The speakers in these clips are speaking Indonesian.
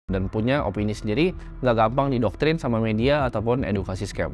dan punya opini sendiri, nggak gampang didoktrin sama media ataupun edukasi scam.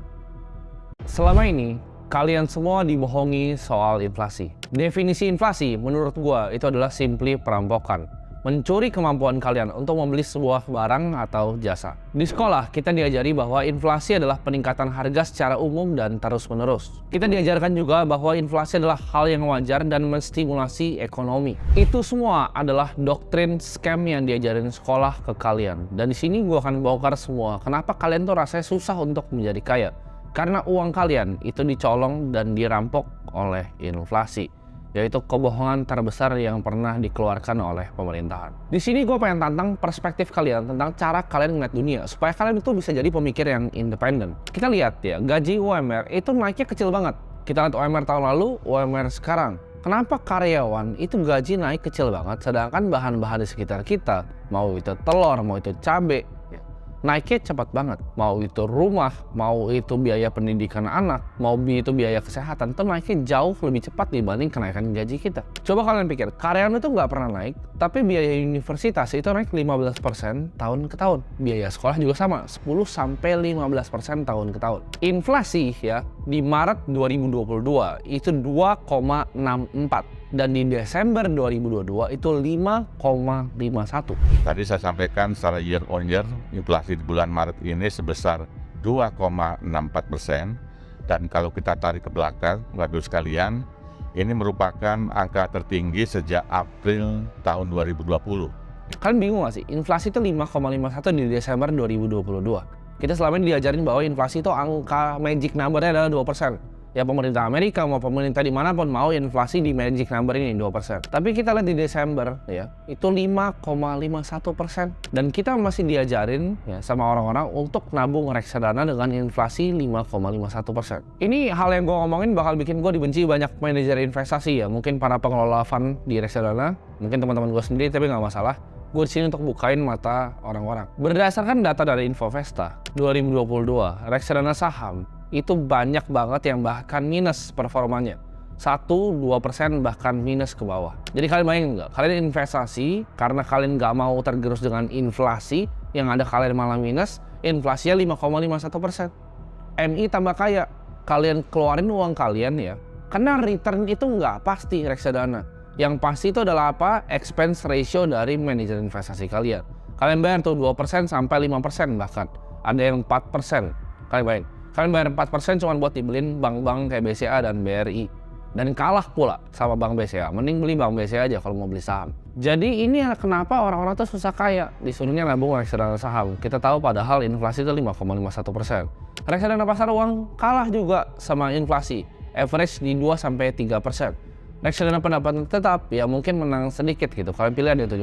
Selama ini, kalian semua dibohongi soal inflasi. Definisi inflasi menurut gua itu adalah simply perampokan. Mencuri kemampuan kalian untuk membeli sebuah barang atau jasa. Di sekolah, kita diajari bahwa inflasi adalah peningkatan harga secara umum dan terus-menerus. Kita diajarkan juga bahwa inflasi adalah hal yang wajar dan menstimulasi ekonomi. Itu semua adalah doktrin scam yang diajarin sekolah ke kalian. Dan di sini gue akan bongkar semua. Kenapa kalian tuh rasanya susah untuk menjadi kaya? Karena uang kalian itu dicolong dan dirampok oleh inflasi. Yaitu kebohongan terbesar yang pernah dikeluarkan oleh pemerintahan. Di sini gue pengen tantang perspektif kalian tentang cara kalian ngeliat dunia, supaya kalian itu bisa jadi pemikir yang independen. Kita lihat ya, gaji UMR itu naiknya kecil banget. Kita lihat UMR tahun lalu, UMR sekarang. Kenapa karyawan itu gaji naik kecil banget, sedangkan bahan-bahan di sekitar kita, mau itu telur, mau itu cabai, naiknya cepat banget. Mau itu rumah, mau itu biaya pendidikan anak, mau itu biaya kesehatan, itu naiknya jauh lebih cepat dibanding kenaikan gaji kita. Coba kalian pikir, karyawan itu nggak pernah naik, tapi biaya universitas itu naik 15% tahun ke tahun. Biaya sekolah juga sama, 10-15% tahun ke tahun. Inflasi ya, di Maret 2022 itu 2,64. Dan di Desember 2022 itu 5,51. Tadi saya sampaikan secara year on year, inflasi di bulan Maret ini sebesar 2,64%. Dan kalau kita tarik ke belakang, Bapak-Ibu sekalian, ini merupakan angka tertinggi sejak April tahun 2020. Kalian bingung gak sih? Inflasi itu 5,51 di Desember 2022. Kita selama ini diajarin bahwa inflasi itu angka magic number-nya adalah 2%. Ya pemerintah Amerika mau pemerintah dimanapun mau inflasi di magic number ini 2%. Tapi kita lihat di Desember ya itu 5,51%. Dan kita masih diajarin ya sama orang-orang untuk nabung reksadana dengan inflasi 5,51%. Ini hal yang gue ngomongin bakal bikin gue dibenci banyak manajer investasi ya. Mungkin para pengelola fund di reksadana, mungkin teman-teman gue sendiri, tapi nggak masalah. Gue disini untuk bukain mata orang-orang. Berdasarkan data dari Infovesta 2022, reksadana saham itu banyak banget yang bahkan minus performanya. 1-2% bahkan minus ke bawah. Jadi kalian bayangin nggak? Kalian investasi karena kalian nggak mau tergerus dengan inflasi, yang ada kalian malah minus, inflasinya 5,51%. MI tambah kaya, kalian keluarin uang kalian ya, karena return itu nggak pasti reksadana. Yang pasti itu adalah apa? Expense ratio dari manajer investasi kalian. Kalian bayar tuh 2% sampai 5% bahkan. Ada yang 4%. Kalian bayar. Kalian bayar 4% cuma buat dibeliin bank-bank kayak BCA dan BRI. Dan kalah pula sama bank BCA. Mending beli bank BCA aja kalau mau beli saham. Jadi ini kenapa orang-orang tuh susah kaya. Disuruhnya nabung reksadana saham. Kita tahu padahal inflasi itu 5,51%. Reksadana pasar uang kalah juga sama inflasi. Average di 2-3%. Reksadana pendapatan tetap ya mungkin menang sedikit gitu. Kalian pilih ada 7%,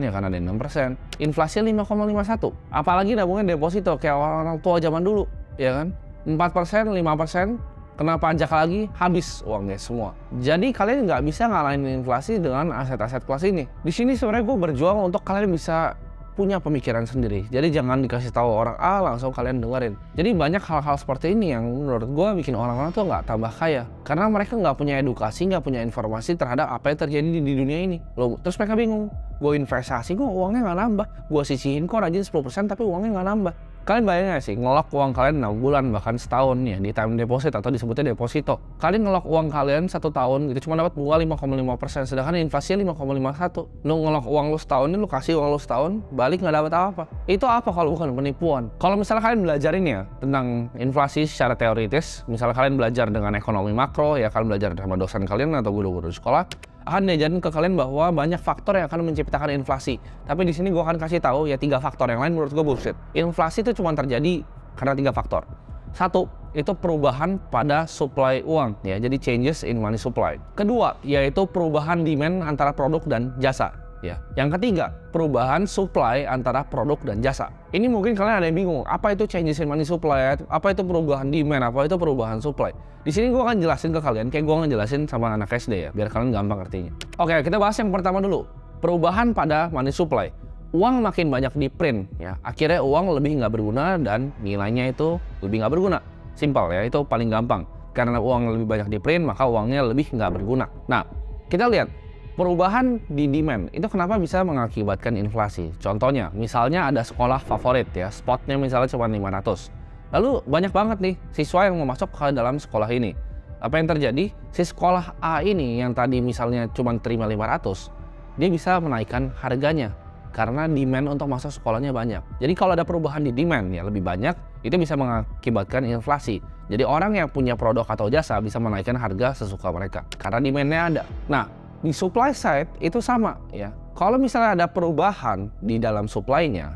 ya kan ada 6%. Inflasi 5,51. Apalagi nabungnya deposito kayak orang tua zaman dulu, ya kan? 4%, 5%, kena pajak lagi, habis uangnya semua. Jadi kalian nggak bisa ngalahin inflasi dengan aset-aset kelas ini. Di sini sebenarnya gue berjuang untuk kalian bisa punya pemikiran sendiri. Jadi jangan dikasih tahu orang langsung kalian dengerin. Jadi banyak hal-hal seperti ini yang menurut gue bikin orang-orang tuh nggak tambah kaya. Karena mereka nggak punya edukasi, nggak punya informasi terhadap apa yang terjadi di dunia ini. Loh, terus mereka bingung. Gue investasi, gue uangnya nggak nambah. Gue sisihin kok rajin 10% tapi uangnya nggak nambah. Kalian bayangin gak sih, ngelok uang kalian 6 bulan bahkan setahun ya di time deposit atau disebutnya deposito. Kalian ngelok uang kalian 1 tahun gitu cuma dapat bunga 5,5%, sedangkan inflasinya 5,51. Lu ngelok uang lu setahun ini, lu kasih uang lu setahun, balik nggak dapat apa-apa. Itu apa kalau bukan penipuan? Kalau misalnya kalian belajarin ya tentang inflasi secara teoritis, misalnya kalian belajar dengan ekonomi makro ya, kalian belajar sama dosen kalian atau guru-guru di sekolah, akan diajarin ke kalian bahwa banyak faktor yang akan menciptakan inflasi. Tapi di sini gue akan kasih tahu ya 3 faktor, yang lain menurut gue bullshit. Inflasi itu cuma terjadi karena 3 faktor. 1, itu perubahan pada supply uang ya, jadi changes in money supply. Kedua, yaitu perubahan demand antara produk dan jasa. Ya. Yang ketiga, perubahan supply antara produk dan jasa. Ini mungkin kalian ada yang bingung, apa itu changes in money supply, apa itu perubahan demand, apa itu perubahan supply. Di sini gue akan jelasin ke kalian, kayak gue ngejelasin sama anak SD ya, biar kalian gampang ngertinya. Oke, kita bahas yang pertama dulu, perubahan pada money supply. Uang makin banyak di print, ya, akhirnya uang lebih nggak berguna dan nilainya itu lebih nggak berguna. Simpel ya, itu paling gampang. Karena uang lebih banyak di print, maka uangnya lebih nggak berguna. Nah, kita lihat. perubahan di demand itu kenapa bisa mengakibatkan inflasi? Contohnya, misalnya ada sekolah favorit ya, spotnya misalnya cuma 500. Lalu banyak banget nih siswa yang mau masuk ke dalam sekolah ini. Apa yang terjadi? Si sekolah A ini yang tadi misalnya cuma terima 500, dia bisa menaikkan harganya karena demand untuk masuk sekolahnya banyak. Jadi kalau ada perubahan di demand ya lebih banyak, itu bisa mengakibatkan inflasi. Jadi orang yang punya produk atau jasa bisa menaikkan harga sesuka mereka karena demand-nya ada. Nah, di supply side itu sama ya. Kalau misalnya ada perubahan di dalam supply-nya,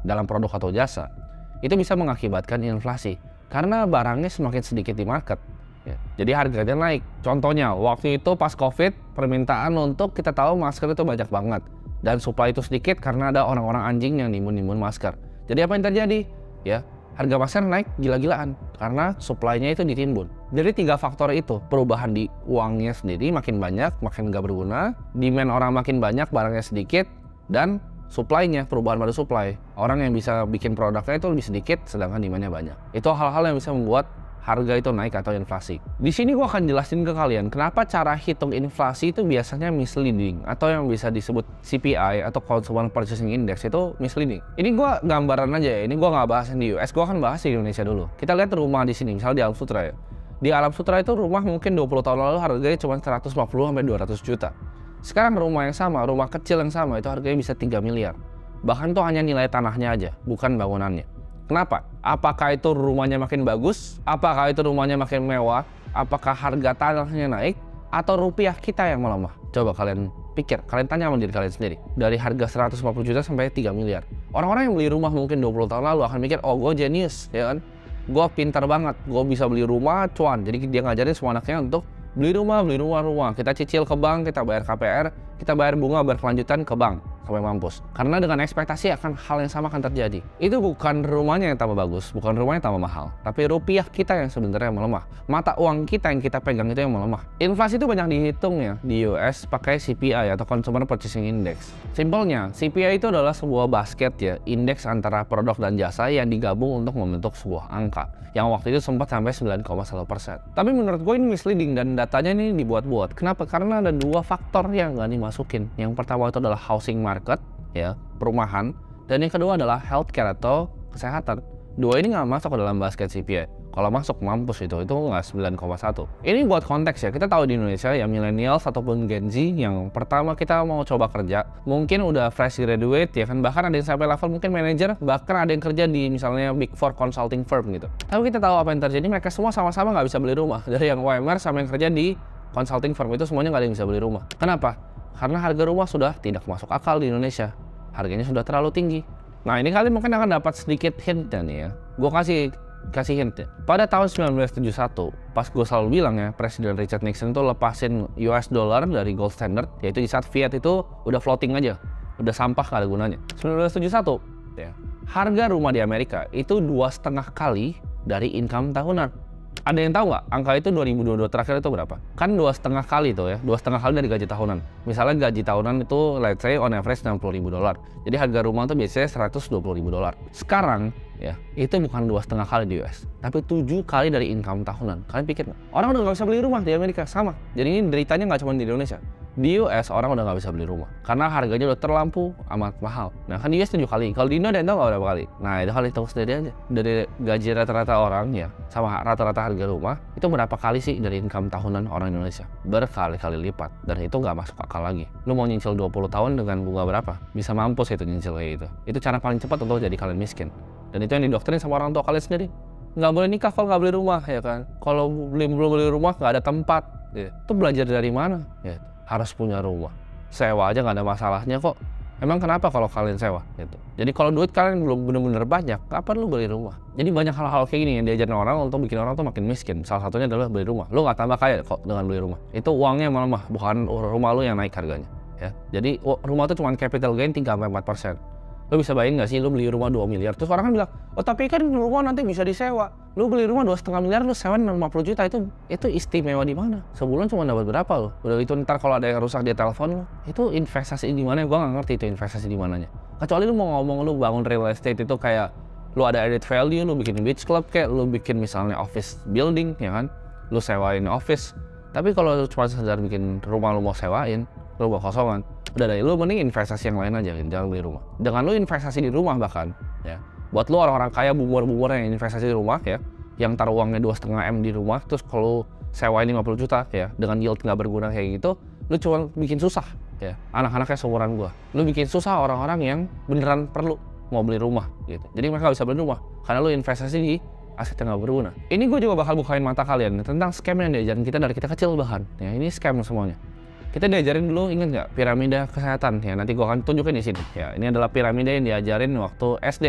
dalam produk atau jasa, itu bisa mengakibatkan inflasi karena barangnya semakin sedikit di market. Ya, jadi harganya naik. Contohnya, waktu itu pas COVID, permintaan untuk kita tahu masker itu banyak banget. Dan supply itu sedikit karena ada orang-orang anjing yang nimbun-nimbun masker. Jadi apa yang terjadi? Ya, harga masker naik gila-gilaan karena supply-nya itu ditimbun. Jadi 3 faktor itu, perubahan di uangnya sendiri makin banyak, makin nggak berguna, demand orang makin banyak, barangnya sedikit, dan supply-nya, perubahan pada supply. Orang yang bisa bikin produknya itu lebih sedikit, sedangkan demand-nya banyak. Itu hal-hal yang bisa membuat harga itu naik atau inflasi. Di sini gua akan jelasin ke kalian kenapa cara hitung inflasi itu biasanya misleading atau yang bisa disebut CPI atau Consumer Purchasing Index itu misleading. Ini gua gambaran aja ya, ini gua nggak bahas yang di US, gua akan bahas di Indonesia dulu. Kita lihat rumah di sini, misalnya di Alam Sutra ya. Di Alam Sutra itu rumah mungkin 20 tahun lalu harganya cuma 150-200 juta. Sekarang rumah yang sama, rumah kecil yang sama itu harganya bisa 3 miliar. Bahkan itu hanya nilai tanahnya aja, bukan bangunannya. Kenapa? Apakah itu rumahnya makin bagus? Apakah itu rumahnya makin mewah? Apakah harga tanahnya naik? Atau rupiah kita yang melemah? Coba kalian pikir, kalian tanya sama diri kalian sendiri. Dari harga 150 juta sampai 3 miliar. Orang-orang yang beli rumah mungkin 20 tahun lalu akan mikir, oh gue genius, ya kan? Gue pintar banget, gue bisa beli rumah, cuan. Jadi dia ngajarin semua anaknya untuk beli rumah. Kita cicil ke bank, kita bayar KPR, kita bayar bunga berkelanjutan ke bank sampai mampus. Karena dengan ekspektasi akan hal yang sama akan terjadi. Itu bukan rumahnya yang tambah bagus, bukan rumahnya yang tambah mahal, tapi rupiah kita yang sebenarnya melemah. Mata uang kita yang kita pegang itu yang melemah. Inflasi itu banyak dihitung ya di US pakai CPI atau Consumer Purchasing Index. Simpelnya, CPI itu adalah sebuah basket ya, indeks antara produk dan jasa yang digabung untuk membentuk sebuah angka yang waktu itu sempat sampai 9,1%. Tapi menurut gue ini misleading dan datanya ini dibuat-buat. Kenapa? Karena ada 2 faktor yang nggak dimasukin. Yang pertama itu adalah housing market, ya, perumahan. Dan yang kedua adalah healthcare atau kesehatan. 2 ini nggak masuk ke dalam basket CPI. Kalau masuk mampus itu nggak 9,1. Ini buat konteks ya, kita tahu di Indonesia ya millennials ataupun Gen Z yang pertama kita mau coba kerja, mungkin udah fresh graduate ya kan, bahkan ada yang sampai level mungkin manager, bahkan ada yang kerja di misalnya Big Four consulting firm gitu. Tapi kita tahu apa yang terjadi, mereka semua sama-sama nggak bisa beli rumah. Dari yang UMR sampai yang kerja di consulting firm itu semuanya nggak ada yang bisa beli rumah. Kenapa? Karena harga rumah sudah tidak masuk akal di Indonesia. Harganya sudah terlalu tinggi. Nah ini kalian mungkin akan dapat sedikit hint nih ya. Gue kasih hint ya. Pada tahun 1971, pas gue selalu bilang ya, Presiden Richard Nixon itu lepasin US dollar dari gold standard, yaitu di saat fiat itu udah floating aja, udah sampah gak ada gunanya. 1971, ya, harga rumah di Amerika itu 2,5 kali dari income tahunan. Ada yang tahu nggak angka itu 2022 terakhir itu berapa? Kan 2,5 kali tuh ya, 2,5 kali dari gaji tahunan. Misalnya gaji tahunan itu let's say on average $60.000. Jadi harga rumah tuh biasanya $120.000. Sekarang ya, itu bukan 2,5 kali di US, tapi 7 kali dari income tahunan. Kalian pikir nggak? Orang udah nggak bisa beli rumah di Amerika, sama. Jadi ini deritanya nggak cuma di Indonesia. Di US orang udah nggak bisa beli rumah karena harganya udah terlampau amat mahal. Nah kan di US 7 kali, kalau di Indo ada yang tahu nggak berapa kali? Nah itu kali tahu sendiri aja. Dari gaji rata-rata orang ya sama rata-rata harga rumah itu berapa kali sih dari income tahunan orang Indonesia? Berkali-kali lipat, dan itu nggak masuk akal lagi. Lu mau nyicil 20 tahun dengan bunga berapa? Bisa mampus itu nyicil kayak gitu. Itu cara paling cepat untuk jadi kalian miskin. Dan itu yang didoktrin sama orang tua kalian sendiri. Nggak boleh nikah kalau nggak beli rumah ya kan. Kalau belum beli rumah nggak ada tempat. Ya. Itu belajar dari mana? Ya. Harus punya rumah, sewa aja nggak ada masalahnya kok. Emang kenapa kalau kalian sewa gitu? Jadi kalau duit kalian belum bener-bener banyak, kapan lu beli rumah? Jadi banyak hal-hal kayak gini yang diajarin orang untuk bikin orang tuh makin miskin. Salah satunya adalah beli rumah. Lu nggak tambah kaya kok dengan beli rumah. Itu uangnya melemah, bukan rumah lu yang naik harganya. Ya, jadi rumah tuh cuma capital gain 3-4%. Lo bisa bayangin nggak sih lu beli rumah 2 miliar, terus orang kan bilang, oh tapi kan rumah nanti bisa disewa. Lu beli rumah 2,5 miliar, lu sewa 50 juta, itu istimewa di mana? Sebulan cuma dapat berapa lo? Udah itu ntar kalau ada yang rusak dia telepon lo, itu investasi di mana? Gua nggak ngerti itu investasi di mananya. Kecuali lu mau ngomong lu bangun real estate itu kayak lu ada added value, lu bikin beach club kayak lu bikin misalnya office building ya kan, lu sewain office. Tapi kalau cuma sekedar bikin rumah lu mau sewain, rumah kosongan. Udah deh, lu mending investasi yang lain aja, jangan beli rumah. Dengan lu investasi di rumah bahkan, ya, buat lu orang-orang kaya boomer-boomer yang investasi di rumah ya, yang taruh uangnya 2,5 M di rumah, terus kalau sewain 50 juta ya, dengan yield nggak berguna kayak gitu, lu cuma bikin susah ya, anak-anaknya seumuran gua. Lu bikin susah orang-orang yang beneran perlu mau beli rumah gitu. Jadi mereka nggak bisa beli rumah, karena lu investasi di aset yang nggak berguna. Ini gue juga bakal bukain mata kalian tentang scam yang diajarin kita dari kita kecil bahkan. Ya, ini scam semuanya. Kita diajarin dulu, ingat nggak, piramida kesehatan ya, nanti gue akan tunjukin di sini. Ya, ini adalah piramida yang diajarin waktu SD.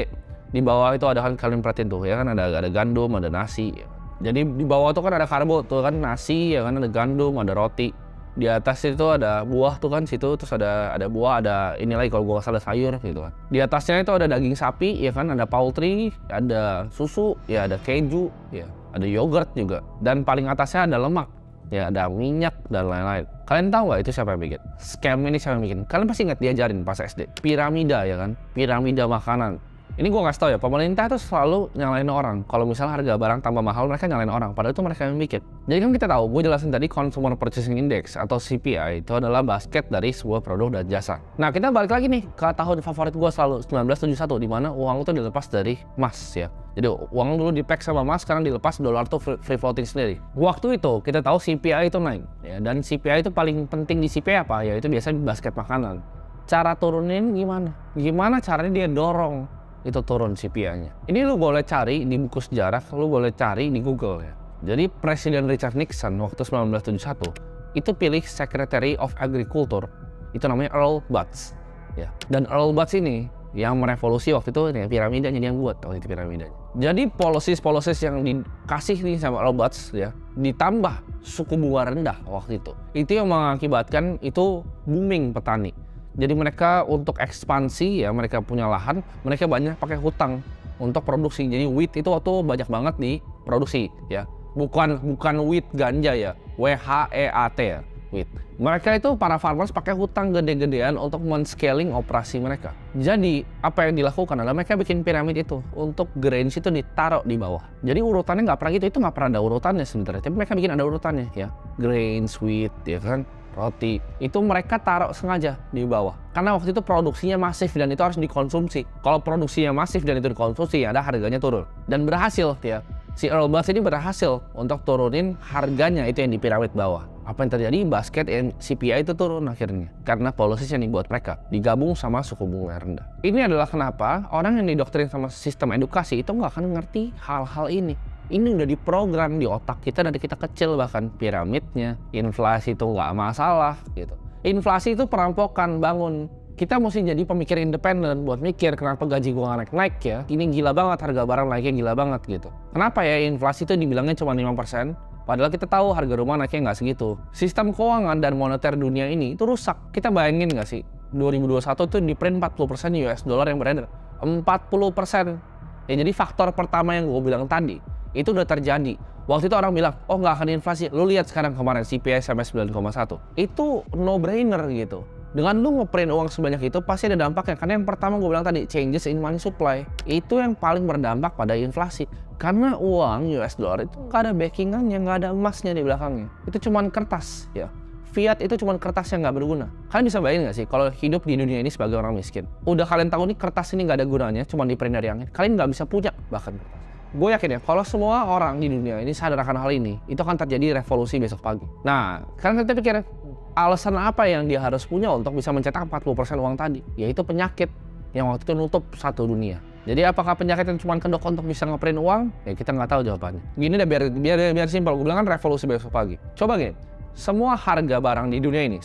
Di bawah itu ada, kan kalian perhatiin tuh ya kan, ada gandum, ada nasi. Jadi di bawah tuh kan ada karbo tuh kan, nasi ya kan, ada gandum, ada roti. Di atas itu ada buah tuh kan situ, terus ada buah, ada ini lagi kalau gue nggak salah sayur gitu kan. Di atasnya itu ada daging sapi ya kan, ada poultry, ada susu, ya ada keju, ya ada yogurt juga. Dan paling atasnya ada lemak, ya ada minyak dan lain-lain. Kalian tahu nggak itu siapa yang bikin? Scam ini siapa yang bikin? Kalian pasti ingat diajarin pas SD. Piramida ya kan, piramida makanan. Ini gue ngasih tau ya, pemerintah tuh selalu nyalain orang. Kalau misalnya harga barang tambah mahal, mereka nyalain orang. Padahal itu mereka yang bikin. Jadi kan kita tahu, gue jelasin tadi Consumer Purchasing Index atau CPI itu adalah basket dari sebuah produk dan jasa. Nah kita balik lagi nih ke tahun favorit gue selalu, 1971, di mana uang itu dilepas dari emas ya. Jadi uang dulu di-pack sama emas, sekarang dilepas, dolar tuh free floating sendiri. Waktu itu kita tahu CPI itu naik ya, dan CPI itu paling penting di CPI apa? Ya itu biasanya basket makanan. Cara turunin gimana? Gimana caranya dia dorong itu turun CPI-nya. Ini lu boleh cari di buku sejarah, lu boleh cari di Google ya. Jadi Presiden Richard Nixon waktu 1971 itu pilih Secretary of Agriculture, itu namanya Earl Butz ya. Dan Earl Butz ini yang merevolusi waktu itu ya, piramidanya dia yang buat waktu itu piramidanya. Jadi policies yang dikasih nih sama Earl Butz ya, ditambah suku bunga rendah waktu itu yang mengakibatkan itu booming petani. Jadi mereka untuk ekspansi ya, mereka punya lahan, mereka banyak pakai hutang untuk produksi. Jadi wheat itu waktu banyak banget diproduksi ya. Bukan wheat ganja ya, WHEAT ya, wheat. Mereka itu para farmers pakai hutang gede-gedean untuk men-scaling operasi mereka. Jadi apa yang dilakukan adalah mereka bikin piramid itu untuk grains itu ditaruh di bawah. Jadi urutannya nggak pernah gitu, itu nggak pernah ada urutannya sebenarnya. Tapi mereka bikin ada urutannya ya, grains, wheat ya kan, roti, itu mereka taruh sengaja di bawah. Karena waktu itu produksinya masif dan itu harus dikonsumsi. Kalau produksinya masif dan itu dikonsumsi, ya ada harganya turun. Dan berhasil ya. Si Earl Butz ini berhasil untuk turunin harganya itu yang di piramid bawah. Apa yang terjadi? Basket CPI itu turun akhirnya. Karena policies yang dibuat mereka digabung sama suku bunga rendah. Ini adalah kenapa orang yang didoktrin sama sistem edukasi itu nggak akan ngerti hal-hal ini. Ini udah diprogram di otak kita dari kita kecil, bahkan piramidnya, inflasi itu nggak masalah gitu. Inflasi itu perampokan, bangun. Kita mesti jadi pemikir independen buat mikir kenapa gaji gua nggak naik ya. Ini gila banget, harga barang naiknya gila banget gitu. Kenapa ya inflasi itu dibilangnya cuma 5%? Padahal kita tahu harga rumah naiknya nggak segitu. Sistem keuangan dan moneter dunia ini itu rusak. Kita bayangin nggak sih? 2021 itu di print 40% US dollar yang beredar. 40%. Ya jadi faktor pertama yang gue bilang tadi, itu udah terjadi. Waktu itu orang bilang, oh nggak akan inflasi. Lu lihat sekarang kemarin CPI sampai 9,1. Itu no-brainer gitu. Dengan lu ngeprint uang sebanyak itu pasti ada dampaknya. Karena yang pertama gue bilang tadi, changes in money supply. Itu yang paling berdampak pada inflasi. Karena uang US dollar itu nggak ada backingannya, nggak ada emasnya di belakangnya. Itu cuman kertas ya. Fiat itu cuma kertas yang nggak berguna. Kalian bisa bayangin nggak sih kalau hidup di dunia ini sebagai orang miskin? Udah kalian tahu nih kertas ini nggak ada gunanya, cuma di print dari angin. Kalian nggak bisa punya bahkan kertas. Gue yakin ya, kalau semua orang di dunia ini sadar akan hal ini, itu akan terjadi revolusi besok pagi. Nah, kan kita pikir, alasan apa yang dia harus punya untuk bisa mencetak 40% uang tadi? Yaitu penyakit yang waktu itu nutup satu dunia. Jadi apakah penyakit yang cuma kedok untuk bisa ngeprint uang? Ya kita nggak tahu jawabannya. Gini deh, biar simpel. Gue bilang kan revolusi besok pagi. Coba gini, semua harga barang di dunia ini,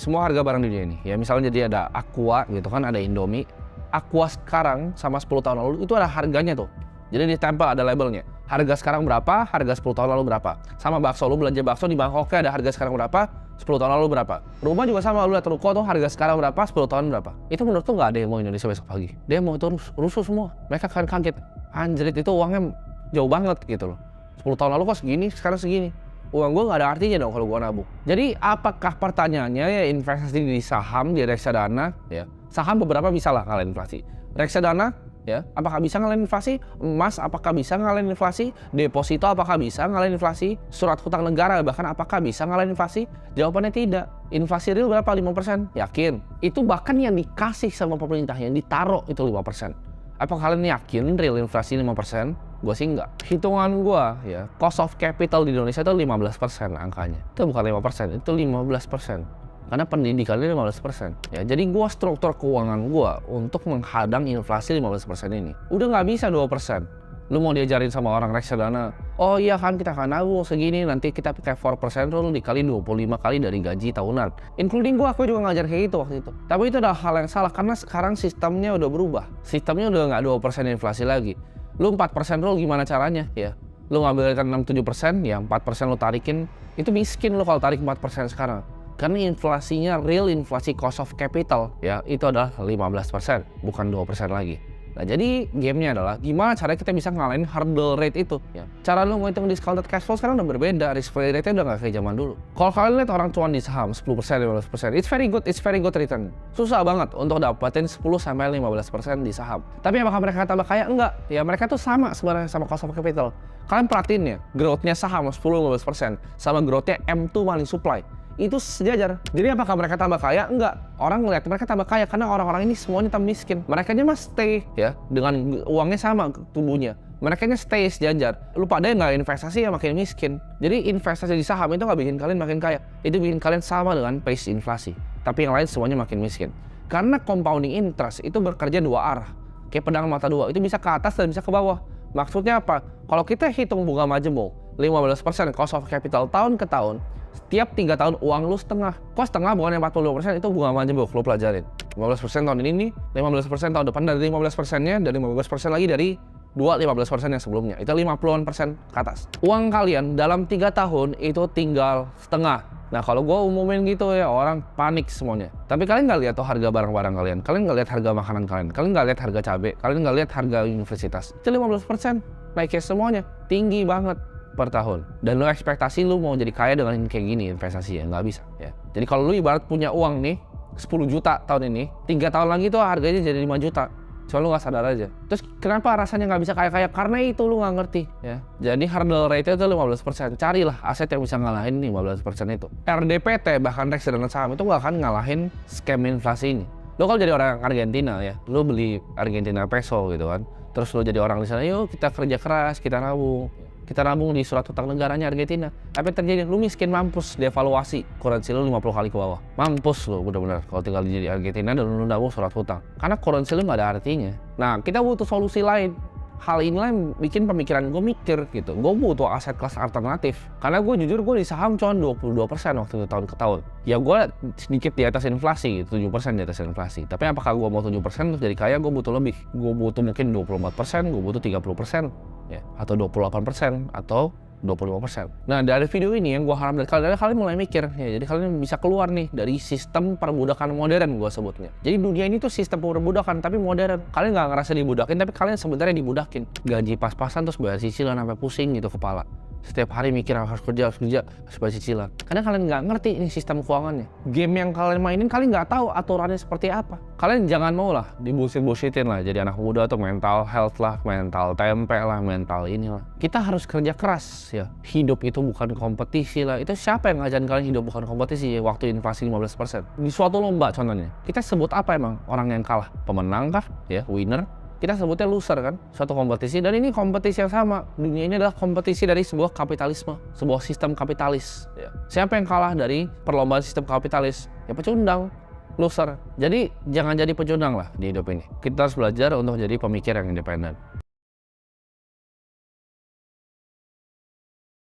ya misalnya jadi ada Aqua gitu kan, ada Indomie. Aqua sekarang sama 10 tahun lalu itu ada harganya tuh. Jadi ditempel ada labelnya. Harga sekarang berapa, harga 10 tahun lalu berapa. Sama bakso, lu belanja bakso di Bangkoknya ada harga sekarang berapa, 10 tahun lalu berapa. Rumah juga sama, lu lihat ruko tuh harga sekarang berapa, 10 tahun berapa. Itu menurut tuh nggak ada yang mau Indonesia besok pagi. Dia mau itu rusuh semua. Mereka akan kaget. Anjrit, itu uangnya jauh banget gitu loh. 10 tahun lalu kok segini, sekarang segini. Uang gue nggak ada artinya dong kalau gue nabung. Jadi apakah pertanyaannya ya investasi di saham, di reksadana ya. Saham beberapa bisa lah kalah inflasi. Reksadana ya. Apakah bisa ngalahin inflasi? Emas apakah bisa ngalahin inflasi? Deposito apakah bisa ngalahin inflasi? Surat hutang negara bahkan apakah bisa ngalahin inflasi? Jawabannya tidak. Inflasi real berapa? 5%? Yakin. Itu bahkan yang dikasih sama pemerintah, yang ditaruh itu 5%. Apakah kalian yakin real inflasi 5%? Gue sih enggak. Hitungan gue ya, cost of capital di Indonesia itu 15% angkanya. Itu bukan 5%, itu 15%. Karena pendidikannya 15%. Ya, jadi gue struktur keuangan gue untuk menghadang inflasi 15% ini. Udah nggak bisa 2%. Lu mau diajarin sama orang reksadana, oh iya kan kita akan nabung segini, nanti kita pakai 4% rule dikali 25 kali dari gaji tahunan. Including aku juga ngajar kayak gitu waktu itu. Tapi itu adalah hal yang salah, karena sekarang sistemnya udah berubah. Sistemnya udah nggak 2% inflasi lagi. Lu 4% rule gimana caranya? Ya, lu ngambil 6-7%, ya 4% lu tarikin, itu miskin lu kalau tarik 4% sekarang. Karena inflasinya, real inflasi cost of capital, ya itu adalah 15%, bukan 2% lagi. Nah, jadi gamenya adalah gimana caranya kita bisa ngalahin hurdle rate itu. Ya. Cara lu ngitung discounted cash flow sekarang udah berbeda, risk free rate-nya udah nggak kayak zaman dulu. Kalau kalian lihat orang cuan di saham 10%, 15%, it's very good return. Susah banget untuk dapetin 10-15% di saham. Tapi apakah mereka tambah kaya? Enggak. Ya mereka tuh sama sebenarnya sama cost of capital. Kalian perhatiin ya, growth-nya saham 10-15% sama growth-nya M2 money supply. Itu sejajar. Jadi apakah mereka tambah kaya? Enggak. Orang ngeliat mereka tambah kaya karena orang-orang ini semuanya tambah miskin. Mereka mah stay ya dengan uangnya sama tubuhnya. Mereka stay sejajar. Lu pada nggak investasi ya makin miskin. Jadi investasi di saham itu nggak bikin kalian makin kaya. Itu bikin kalian sama dengan pace inflasi. Tapi yang lain semuanya makin miskin. Karena compounding interest itu bekerja dua arah. Kayak pedang mata dua. Itu bisa ke atas dan bisa ke bawah. Maksudnya apa? Kalau kita hitung bunga majemuk 15% cost of capital tahun ke tahun, setiap 3 tahun uang lu setengah. Kok setengah bukan 42%, itu bunga majemuk, lu pelajarin. 15% tahun ini, 15% tahun depan, dari 15%-nya, dari 15% lagi dari 15% yang sebelumnya. Itu 50% ke atas. Uang kalian dalam 3 tahun itu tinggal setengah. Nah kalau gue umumin gitu ya, orang panik semuanya. Tapi kalian nggak lihat tuh harga barang-barang kalian. Kalian nggak lihat harga makanan kalian. Kalian nggak lihat harga cabai. Kalian nggak lihat harga universitas. Itu 15% naiknya semuanya. Tinggi banget per tahun. Dan lo ekspektasi lo mau jadi kaya dengan kayak gini investasi ya, nggak bisa ya. Jadi kalau lo ibarat punya uang nih 10 juta tahun ini, 3 tahun lagi tuh harganya jadi 5 juta. Soalnya lo nggak sadar aja. Terus kenapa rasanya nggak bisa kaya-kaya? Karena itu lo nggak ngerti ya. Jadi hurdle rate itu 15%. Carilah aset yang bisa ngalahin 15% itu. RDPT bahkan reksadana saham itu nggak akan ngalahin scam inflasi ini. Lo kalau jadi orang Argentina ya, lo beli Argentina peso gitu kan. Terus lo jadi orang di sana, yuk kita kerja keras, kita nabung. Kita nabung di surat hutang negaranya Argentina. Tapi terjadi, lu miskin, mampus, devaluasi. Currency lu 50 kali ke bawah. Mampus lu bener-bener kalau tinggal di Argentina dan lu nabung surat hutang. Karena currency lu nggak ada artinya. Nah, kita butuh solusi lain. Hal inilah yang bikin pemikiran gue mikir gitu. Gue butuh aset kelas alternatif. Karena gue jujur, gue di saham cuma 22% waktu itu tahun ke tahun. Ya gue sedikit di atas inflasi, 7% di atas inflasi. Tapi apakah gue mau 7% terus jadi kaya? Gue butuh lebih. Gue butuh mungkin 24%, gue butuh 30%. Ya, atau 28% atau 25%. Nah dari video ini yang gue harap dari kalian mulai mikir ya, jadi kalian bisa keluar nih dari sistem perbudakan modern gue sebutnya. Jadi dunia ini tuh sistem perbudakan tapi modern. Kalian nggak ngerasa dibudakin tapi kalian sebenarnya dibudakin. Gaji pas-pasan terus bayar cicilan sampai pusing gitu kepala. Setiap hari mikir harus kerja supaya cicilan. Karena kalian nggak ngerti ini sistem keuangannya. Game yang kalian mainin kalian nggak tahu aturannya seperti apa. Kalian jangan mau lah dibullshit-bullshitin lah. Jadi anak muda tuh mental health lah, mental tempe lah, mental inilah. Kita harus kerja keras ya. Hidup itu bukan kompetisi lah. Itu siapa yang ngajarin kalian hidup bukan kompetisi ya, waktu inflasi 15%? Di suatu lomba contohnya. Kita sebut apa emang orang yang kalah? Pemenang kah? Ya, winner. Kita sebutnya loser kan, suatu kompetisi. Dan ini kompetisi yang sama. Dunia ini adalah kompetisi dari sebuah kapitalisme, sebuah sistem kapitalis. Ya. Siapa yang kalah dari perlombaan sistem kapitalis? Ya pecundang, loser. Jadi jangan jadi pecundang lah di hidup ini. Kita harus belajar untuk jadi pemikir yang independen.